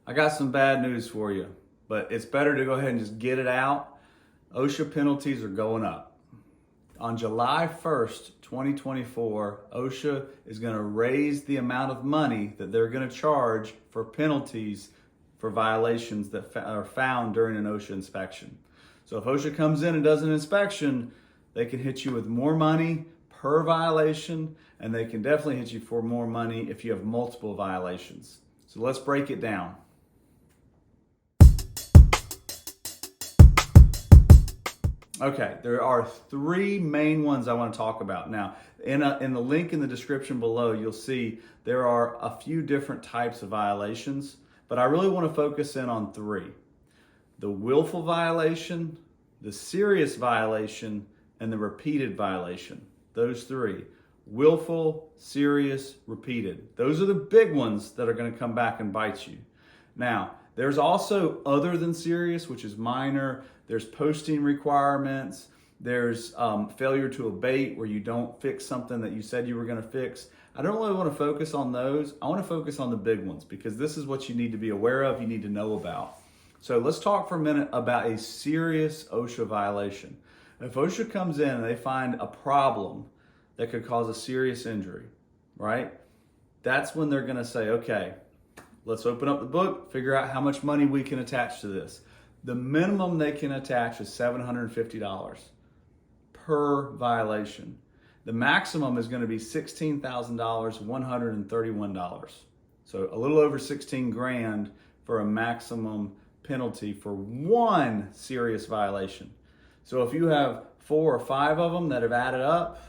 I got some bad news for you, but it's better to go ahead and just get it out. OSHA penalties are going up. On July 1st, 2024, OSHA is going to raise the amount of money that they're going to charge for penalties for violations that are found during an OSHA inspection. So if OSHA comes in and does an inspection, they can hit you with more money per violation, and they can definitely hit you for more money if you have multiple violations. So let's break it down. Okay, there are three main ones I want to talk about. Now, in the link in the description below, you'll see there are a few different types of violations, but I really want to focus in on three: the willful violation, the serious violation, and the repeated violation. Those three: willful, serious, repeated. Those are the big ones that are going to come back and bite you. Now, there's also other than serious, which is minor. There's posting requirements. There's failure to abate, where you don't fix something that you said you were going to fix. I don't really want to focus on those. I want to focus on the big ones, because this is what you need to be aware of, you need to know about. So let's talk for a minute about a serious OSHA violation. If OSHA comes in and they find a problem that could cause a serious injury, right? That's when they're going to say, okay, let's open up the book, figure out how much money we can attach to this. The minimum they can attach is $750 per violation. The maximum is going to be $16,131. So a little over 16 grand for a maximum penalty for one serious violation. So if you have 4 or 5 of them that have added up,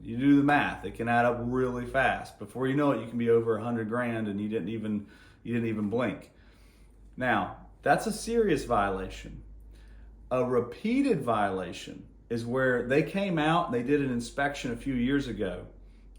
you do the math. It can add up really fast. Before you know it, you can be over 100 grand and you didn't even blink. Now, that's a serious violation. A repeated violation is where they came out and they did an inspection a few years ago,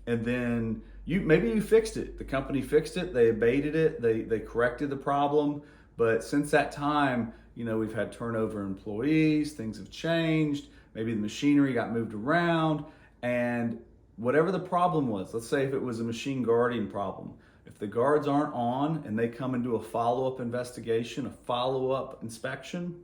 and then maybe you fixed it. The company fixed it, they abated it, they corrected the problem, but since that time, we've had turnover in employees, things have changed, maybe the machinery got moved around, and whatever the problem was, let's say if it was a machine guarding problem, if the guards aren't on and they come and do a follow-up investigation, a follow-up inspection,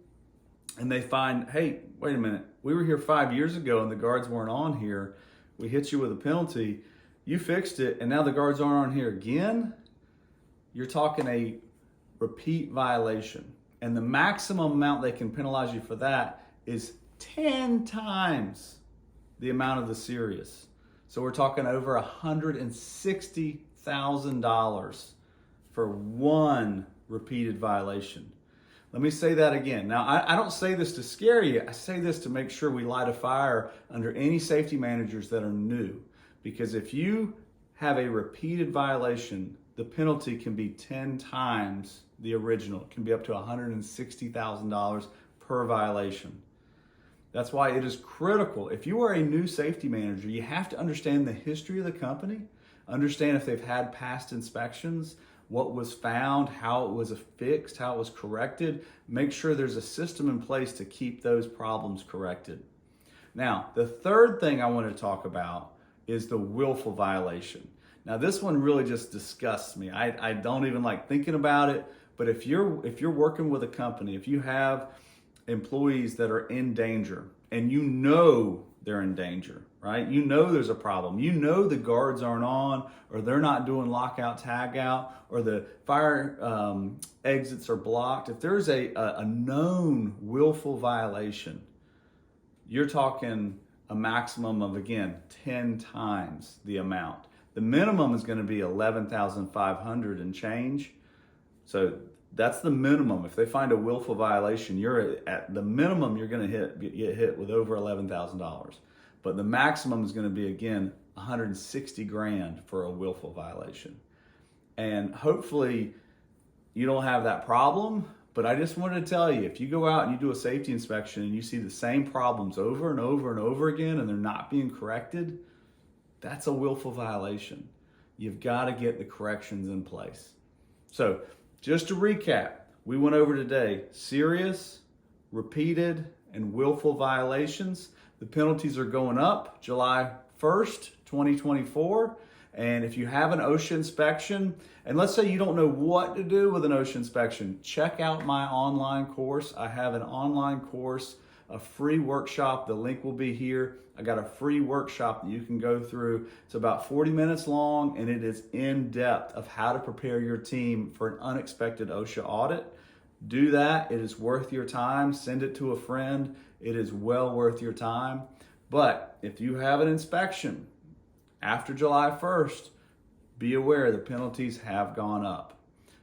and they find, hey, wait a minute, we were here 5 years ago and the guards weren't on here, we hit you with a penalty, you fixed it, and now the guards aren't on here again, you're talking a repeat violation. And the maximum amount they can penalize you for that is 10 times the amount of the serious. So we're talking over $160,000 for one repeated violation. Let me say that again. Now, I don't say this to scare you. I say this to make sure we light a fire under any safety managers that are new. Because if you have a repeated violation, the penalty can be 10 times the original. It can be up to $160,000 per violation. That's why it is critical. If you are a new safety manager, you have to understand the history of the company, understand if they've had past inspections, what was found, how it was fixed, how it was corrected. Make sure there's a system in place to keep those problems corrected. Now, the third thing I want to talk about is the willful violation. Now, this one really just disgusts me. I don't even like thinking about it, but if you're working with a company, if you have employees that are in danger and you know they're in danger, right? You know there's a problem. You know the guards aren't on, or they're not doing lockout, tag out, or the fire exits are blocked. If there's a known willful violation, you're talking a maximum of, again, 10 times the amount. The minimum is going to be $11,500 and change. So that's the minimum. If they find a willful violation, you're at the minimum, you're going to get hit with over $11,000. But the maximum is going to be, again, 160 grand for a willful violation. And hopefully you don't have that problem. But I just wanted to tell you, if you go out and you do a safety inspection and you see the same problems over and over and over again and they're not being corrected, that's a willful violation. You've got to get the corrections in place. So just to recap, we went over today serious, repeated, and willful violations. The penalties are going up July 1st, 2024, And if you have an OSHA inspection, and let's say you don't know what to do with an OSHA inspection, check out my online course. I have an online course, a free workshop. The link will be here. I got a free workshop that you can go through. It's about 40 minutes long, and it is in depth of how to prepare your team for an unexpected OSHA audit. Do that. It is worth your time. Send it to a friend. It is well worth your time. But if you have an inspection after July 1st, be aware the penalties have gone up.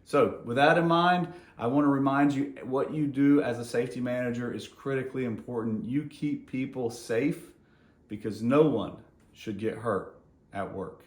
So with that in mind, I want to remind you what you do as a safety manager is critically important. You keep people safe because no one should get hurt at work.